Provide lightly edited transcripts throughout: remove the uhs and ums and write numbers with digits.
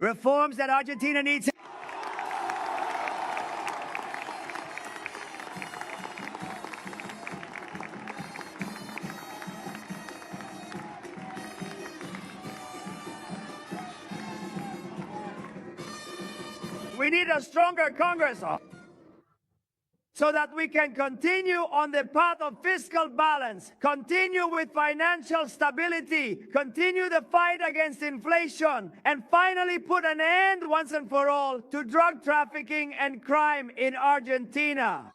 Reforms that Argentina needs. We need a stronger Congress so that we can continue on the path of fiscal balance, continue with financial stability, continue the fight against inflation, and finally put an end once and for all to drug trafficking and crime in Argentina.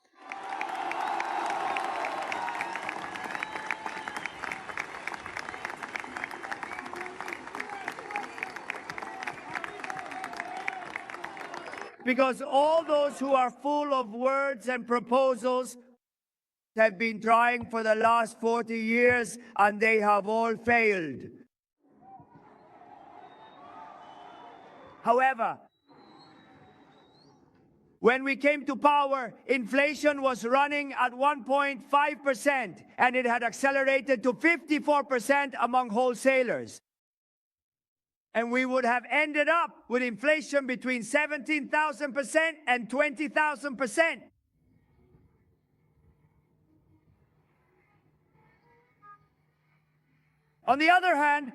Because all those who are full of words and proposals have been trying for the last 40 years and they have all failed. However, when we came to power, inflation was running at 1.5% and it had accelerated to 54% among wholesalers. And we would have ended up with inflation between 17,000% and 20,000%. On the other hand,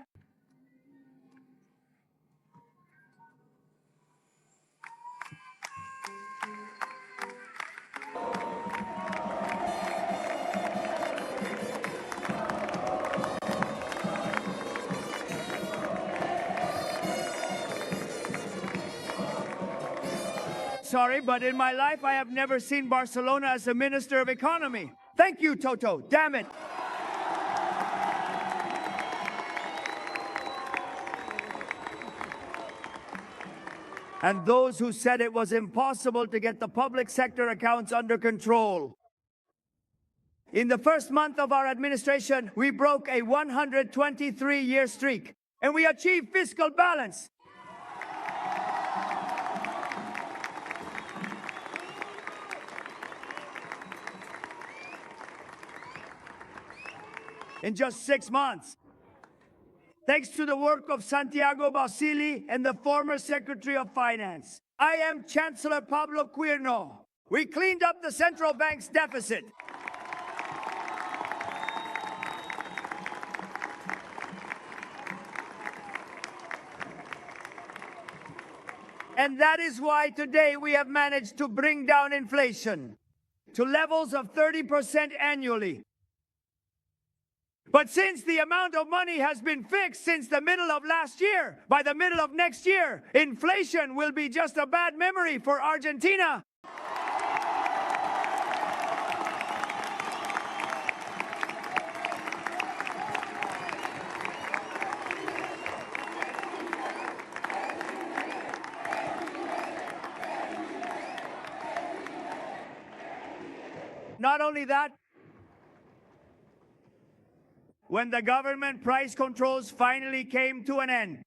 sorry, but in my life I have never seen Barcelona as a minister of economy. Thank you, Toto. Damn it. And those who said it was impossible to get the public sector accounts under control. In the first month of our administration, we broke a 123-year streak, and we achieved fiscal balance. In just 6 months. Thanks to the work of Santiago Basili and the former Secretary of Finance. I am Chancellor Pablo Quirno. We cleaned up the central bank's deficit. And that is why today we have managed to bring down inflation to levels of 30% annually. But since the amount of money has been fixed since the middle of last year, by the middle of next year, inflation will be just a bad memory for Argentina. Not only that, when the government price controls finally came to an end,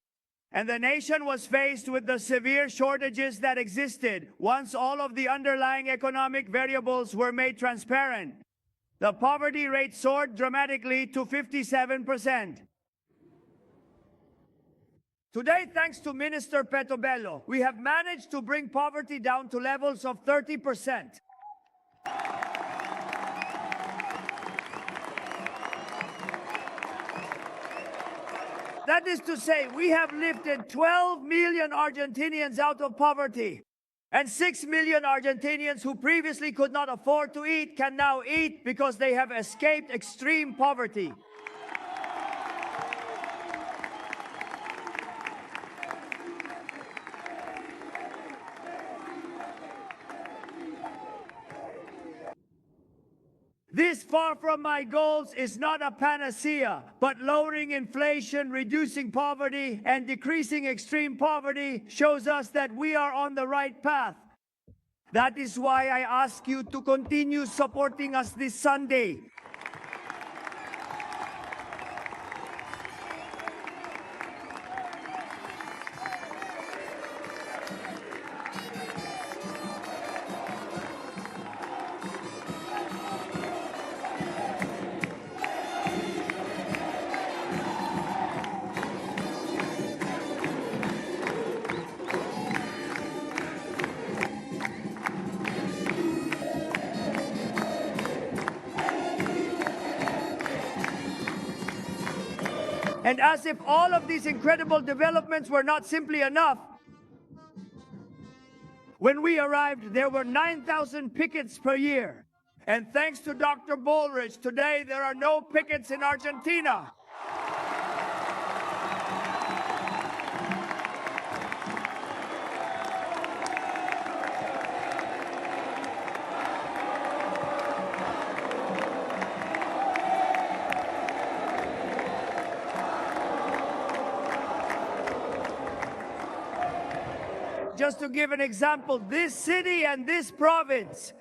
and the nation was faced with the severe shortages that existed once all of the underlying economic variables were made transparent, the poverty rate soared dramatically to 57%. Today, thanks to Minister Petobello, we have managed to bring poverty down to levels of 30%. That is to say, we have lifted 12 million Argentinians out of poverty. And 6 million Argentinians who previously could not afford to eat can now eat because they have escaped extreme poverty. This, far from my goals, is not a panacea, but lowering inflation, reducing poverty, and decreasing extreme poverty shows us that we are on the right path. That is why I ask you to continue supporting us this Sunday. And as if all of these incredible developments were not simply enough, when we arrived, there were 9,000 pickets per year. And thanks to Dr. Bullrich, today there are no pickets in Argentina. Just to give an example, this city and this province,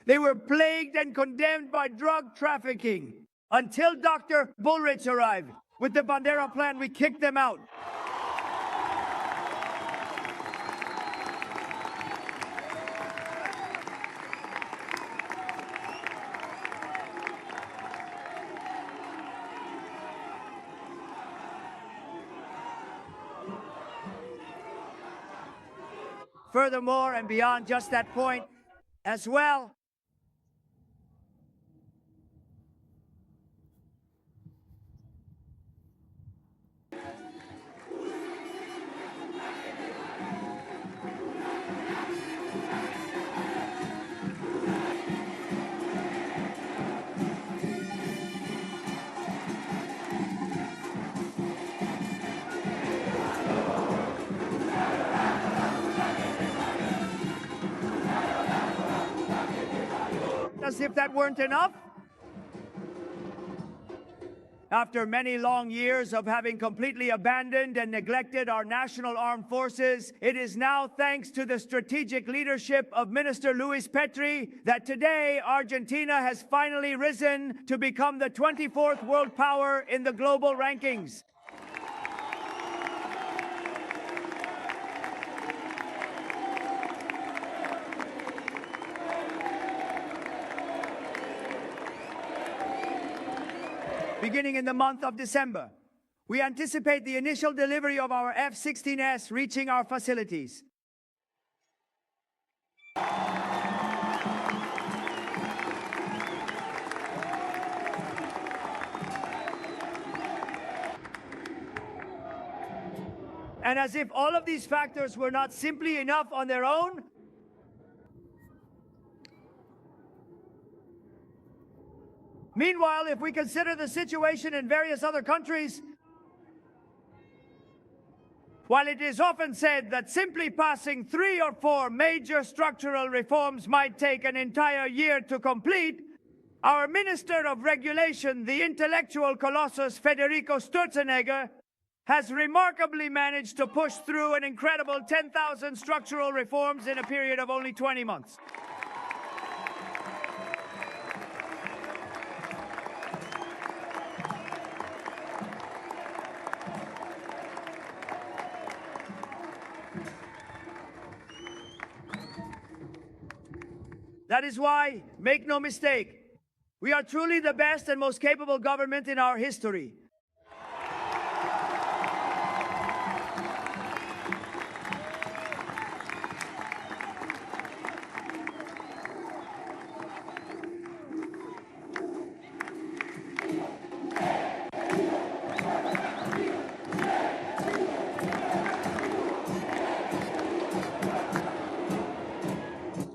they were plagued and condemned by drug trafficking until Dr. Bullrich arrived. With the Bandera Plan, we kicked them out. Furthermore, and beyond just that point as well, as if that weren't enough, after many long years of having completely abandoned and neglected our national armed forces, it is now thanks to the strategic leadership of Minister Luis Petri that today Argentina has finally risen to become the 24th world power in the global rankings. Beginning in the month of December, we anticipate the initial delivery of our F-16S reaching our facilities. And as if all of these factors were not simply enough on their own, meanwhile, if we consider the situation in various other countries, while it is often said that simply passing 3 or 4 major structural reforms might take an entire year to complete, our Minister of Regulation, the intellectual colossus Federico Sturzenegger, has remarkably managed to push through an incredible 10,000 structural reforms in a period of only 20 months. That is why, make no mistake, we are truly the best and most capable government in our history.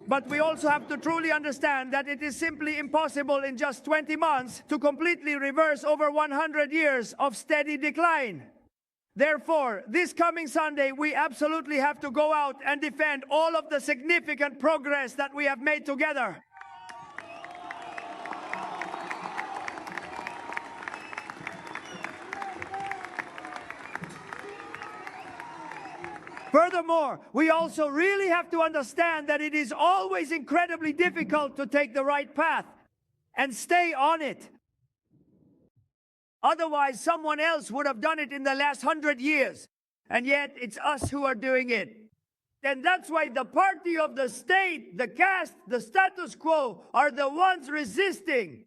But we also have to truly understand that it is simply impossible in just 20 months to completely reverse over 100 years of steady decline. Therefore, this coming Sunday, we absolutely have to go out and defend all of the significant progress that we have made together. Furthermore, we also really have to understand that it is always incredibly difficult to take the right path and stay on it. Otherwise, someone else would have done it in the last 100 years, and yet it's us who are doing it. And that's why the party of the state, the caste, the status quo are the ones resisting.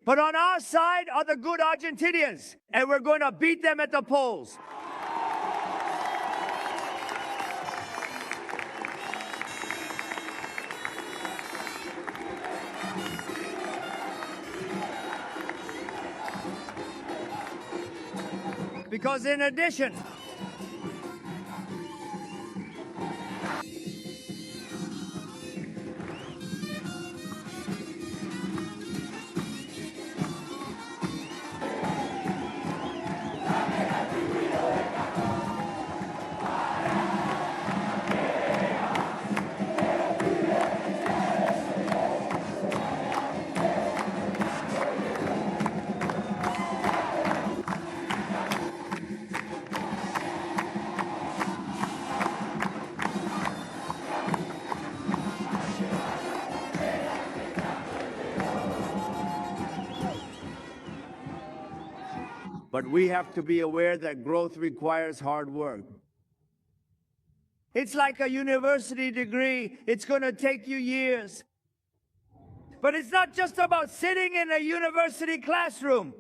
But on our side are the good Argentinians, and we're going to beat them at the polls. Because in addition, but we have to be aware that growth requires hard work. It's like a university degree. It's going to take you years. But it's not just about sitting in a university classroom.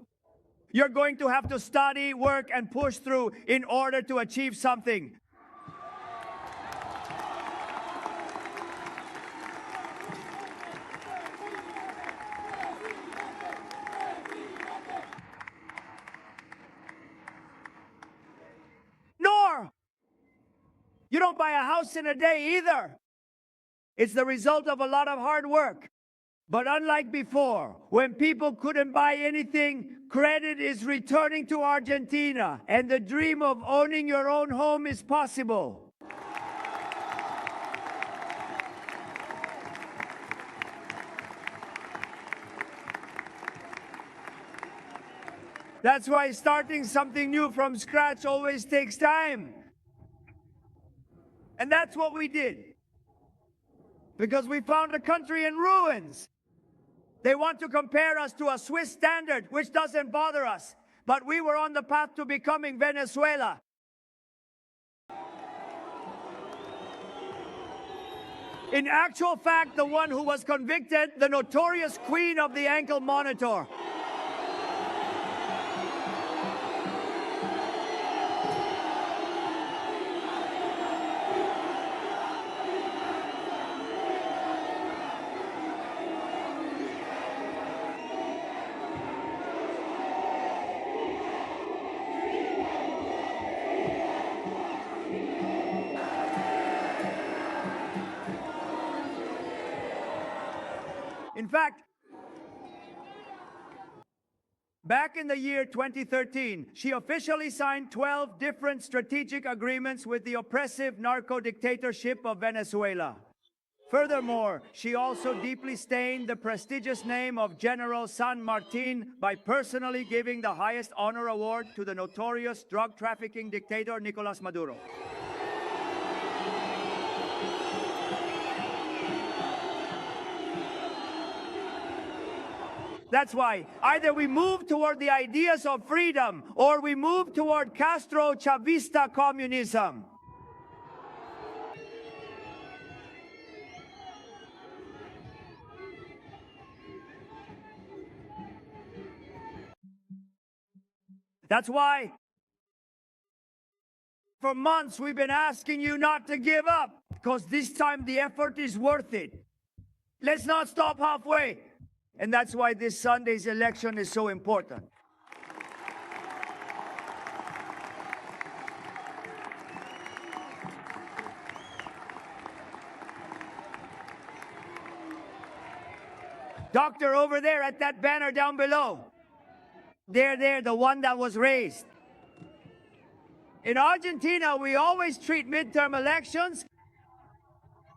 You're going to have to study, work, and push through in order to achieve something. Nor you don't buy a house in a day either. It's the result of a lot of hard work. But unlike before, when people couldn't buy anything, credit is returning to Argentina, and the dream of owning your own home is possible. That's why starting something new from scratch always takes time. And that's what we did. Because we found a country in ruins. They want to compare us to a Swiss standard, which doesn't bother us. But we were on the path to becoming Venezuela. In actual fact, the one who was convicted, the notorious queen of the ankle monitor. In fact, back in the year 2013, she officially signed 12 different strategic agreements with the oppressive narco dictatorship of Venezuela. Furthermore, she also deeply stained the prestigious name of General San Martin by personally giving the highest honor award to the notorious drug trafficking dictator Nicolas Maduro. That's why either we move toward the ideas of freedom or we move toward Castro-Chavista communism. That's why for months we've been asking you not to give up, because this time the effort is worth it. Let's not stop halfway. And that's why this Sunday's election is so important. Doctor, over there at that banner down below. There, the one that was raised. In Argentina, we always treat midterm elections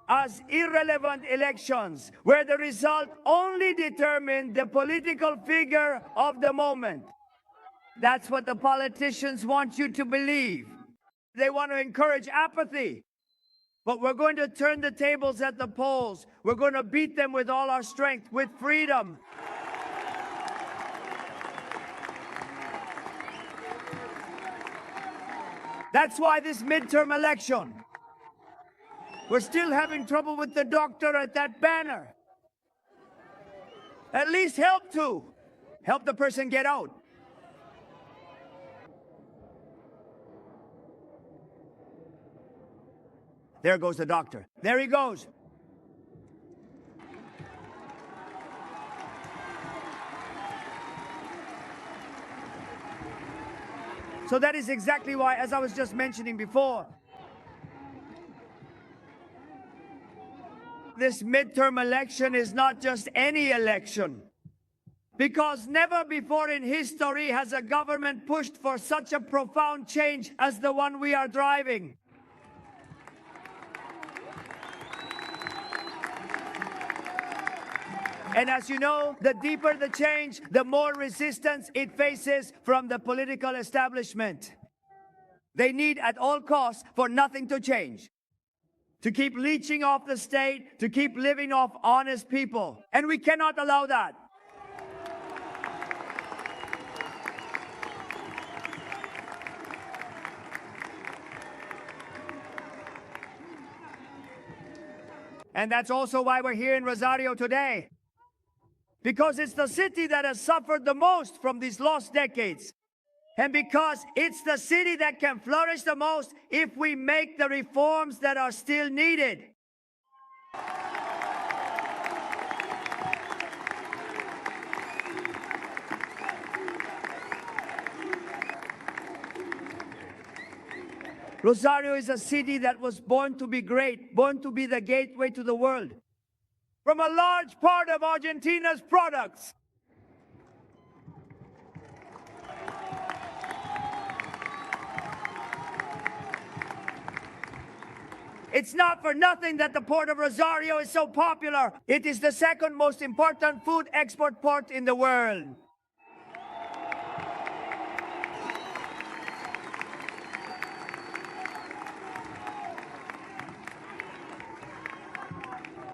as irrelevant elections, where the result only determines the political figure of the moment. That's what the politicians want you to believe. They want to encourage apathy. But we're going to turn the tables at the polls. We're going to beat them with all our strength, with freedom. That's why this midterm election, we're still having trouble with the doctor at that banner. At least help the person get out. There goes the doctor. There he goes. So that is exactly why, as I was just mentioning before, this midterm election is not just any election. Because never before in history has a government pushed for such a profound change as the one we are driving. And as you know, the deeper the change, the more resistance it faces from the political establishment. They need at all costs for nothing to change, to keep leeching off the state, to keep living off honest people. And we cannot allow that. And that's also why we're here in Rosario today. Because it's the city that has suffered the most from these lost decades. And because it's the city that can flourish the most if we make the reforms that are still needed. Rosario is a city that was born to be great, born to be the gateway to the world. From a large part of Argentina's products. It's not for nothing that the port of Rosario is so popular. It is the second most important food export port in the world.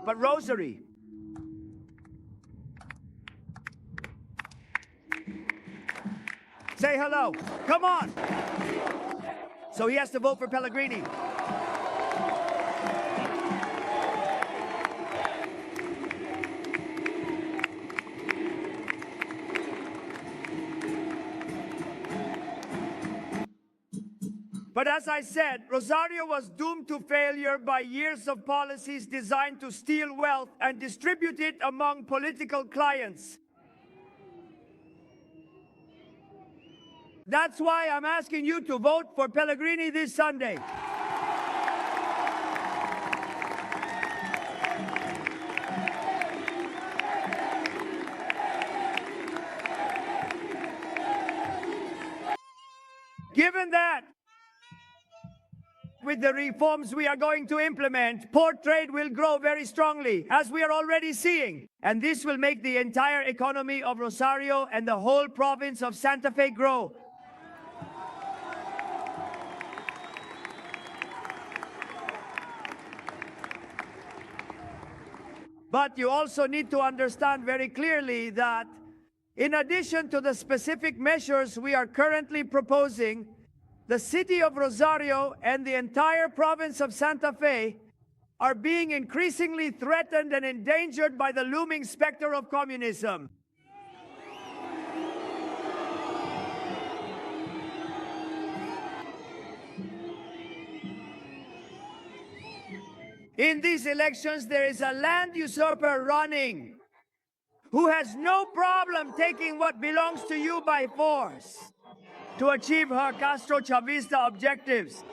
But Rosary, say hello. Come on. So he has to vote for Pellegrini. But as I said, Rosario was doomed to failure by years of policies designed to steal wealth and distribute it among political clients. That's why I'm asking you to vote for Pellegrini this Sunday. Given that, with the reforms we are going to implement, port trade will grow very strongly, as we are already seeing. And this will make the entire economy of Rosario and the whole province of Santa Fe grow. But you also need to understand very clearly that in addition to the specific measures we are currently proposing, the city of Rosario and the entire province of Santa Fe are being increasingly threatened and endangered by the looming specter of communism. In these elections, there is a land usurper running who has no problem taking what belongs to you by force to achieve her Castro-Chavista objectives.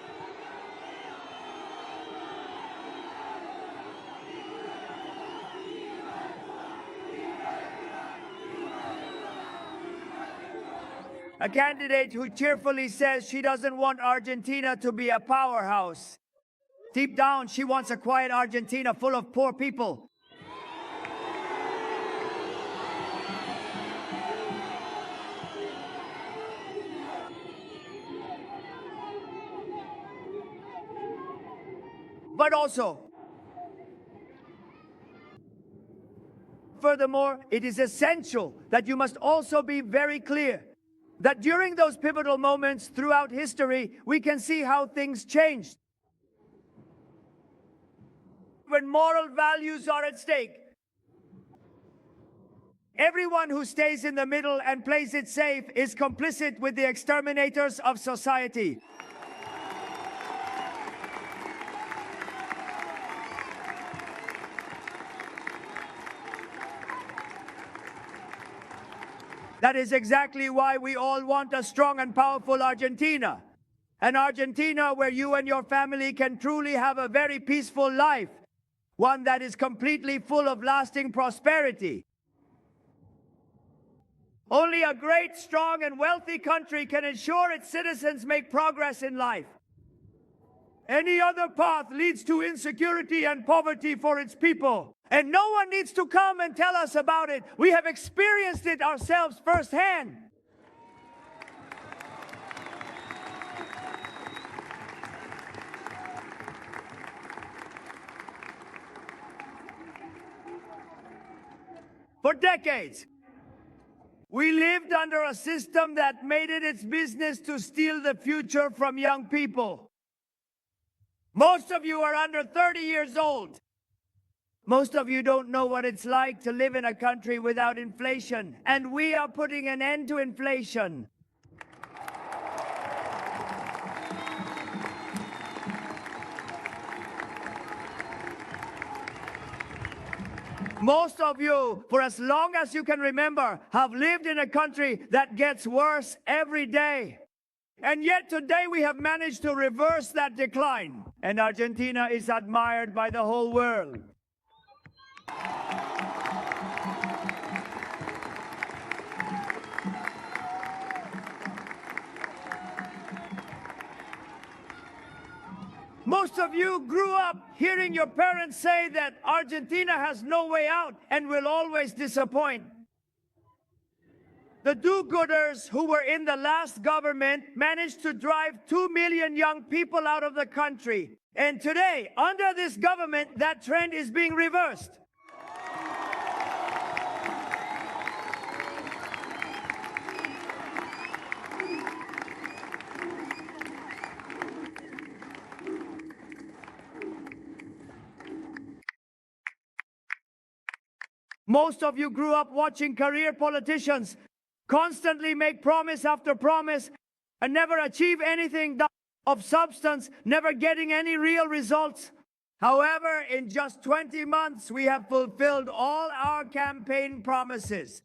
A candidate who cheerfully says she doesn't want Argentina to be a powerhouse. Deep down, she wants a quiet Argentina full of poor people. But also, furthermore, it is essential that you must also be very clear that during those pivotal moments throughout history, we can see how things changed. When moral values are at stake, everyone who stays in the middle and plays it safe is complicit with the exterminators of society. That is exactly why we all want a strong and powerful Argentina. An Argentina where you and your family can truly have a very peaceful life. One that is completely full of lasting prosperity. Only a great, strong, and wealthy country can ensure its citizens make progress in life. Any other path leads to insecurity and poverty for its people. And no one needs to come and tell us about it. We have experienced it ourselves firsthand. For decades, we lived under a system that made it its business to steal the future from young people. Most of you are under 30 years old. Most of you don't know what it's like to live in a country without inflation, and we are putting an end to inflation. Most of you, for as long as you can remember, have lived in a country that gets worse every day. And yet today we have managed to reverse that decline, and Argentina is admired by the whole world. Most of you grew up hearing your parents say that Argentina has no way out and will always disappoint. The do-gooders who were in the last government managed to drive 2 million young people out of the country. And today, under this government, that trend is being reversed. Most of you grew up watching career politicians constantly make promise after promise and never achieve anything of substance, never getting any real results. However, in just 20 months, we have fulfilled all our campaign promises.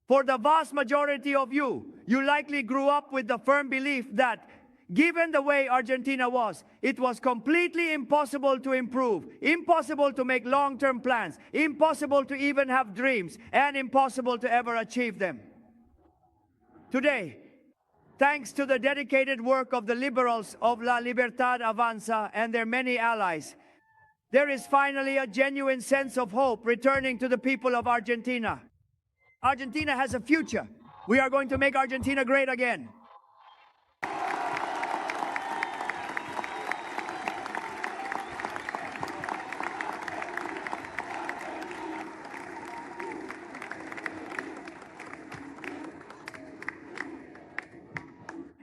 For the vast majority of you, you likely grew up with the firm belief that, given the way Argentina was, it was completely impossible to improve, impossible to make long-term plans, impossible to even have dreams, and impossible to ever achieve them. Today, thanks to the dedicated work of the liberals of La Libertad Avanza and their many allies, there is finally a genuine sense of hope returning to the people of Argentina. Argentina has a future. We are going to make Argentina great again.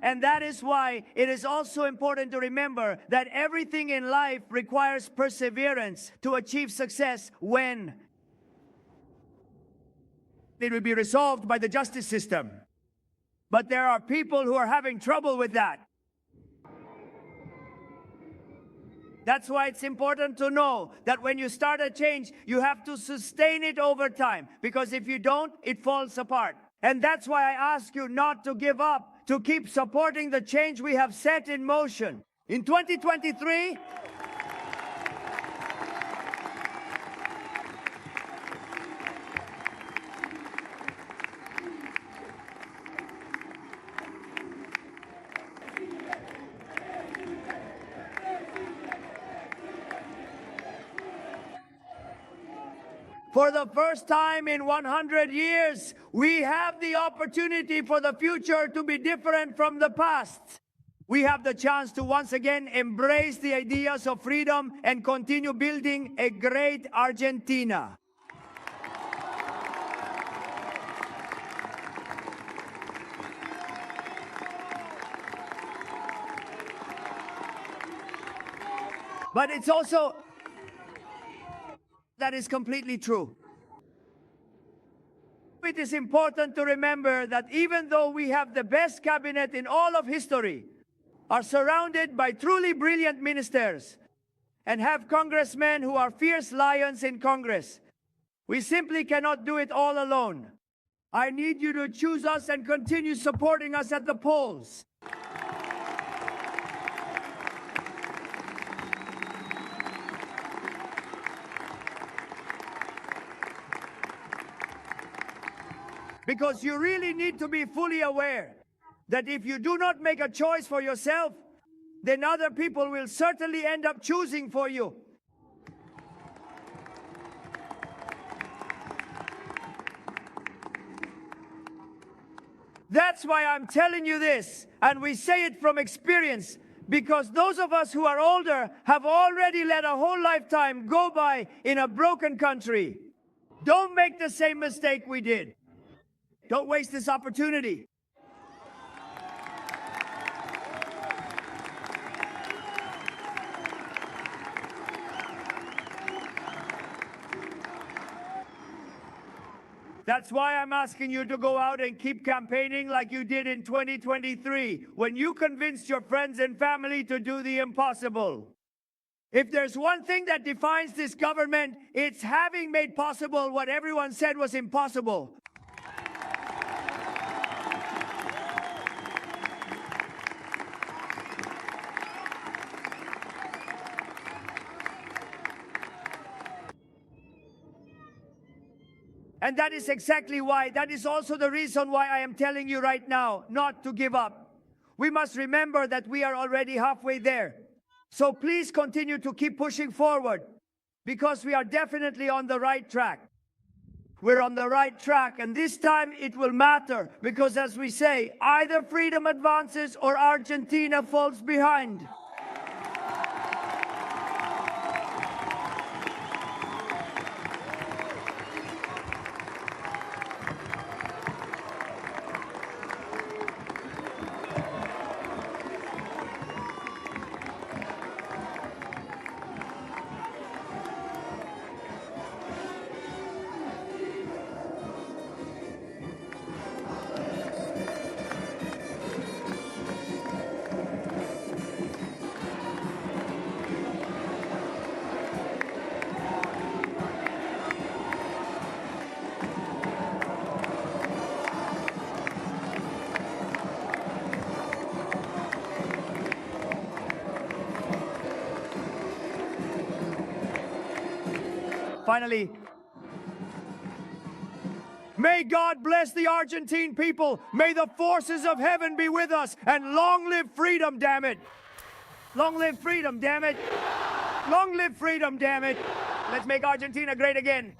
And that is why it is also important to remember that everything in life requires perseverance to achieve success when it will be resolved by the justice system. But there are people who are having trouble with that. That's why it's important to know that when you start a change, you have to sustain it over time. Because if you don't, it falls apart. And that's why I ask you not to give up, to keep supporting the change we have set in motion. In 2023, for the first time in 100 years, we have the opportunity for the future to be different from the past. We have the chance to once again embrace the ideas of freedom and continue building a great Argentina. But it's also that is completely true. It is important to remember that even though we have the best cabinet in all of history, are surrounded by truly brilliant ministers and have congressmen who are fierce lions in Congress. We simply cannot do it all alone. I need you to choose us and continue supporting us at the polls. Because you really need to be fully aware that if you do not make a choice for yourself, then other people will certainly end up choosing for you. That's why I'm telling you this, and we say it from experience, because those of us who are older have already let a whole lifetime go by in a broken country. Don't make the same mistake we did. Don't waste this opportunity. That's why I'm asking you to go out and keep campaigning like you did in 2023, when you convinced your friends and family to do the impossible. If there's one thing that defines this government, it's having made possible what everyone said was impossible. And that is exactly why, that is also the reason why I am telling you right now not to give up. We must remember that we are already halfway there. So please continue to keep pushing forward, because we are definitely on the right track. We're on the right track, and this time it will matter, because as we say, either freedom advances or Argentina falls behind. Finally, may God bless the Argentine people. May the forces of heaven be with us. And long live freedom, damn it. Long live freedom, damn it. Long live freedom, damn it. Let's make Argentina great again.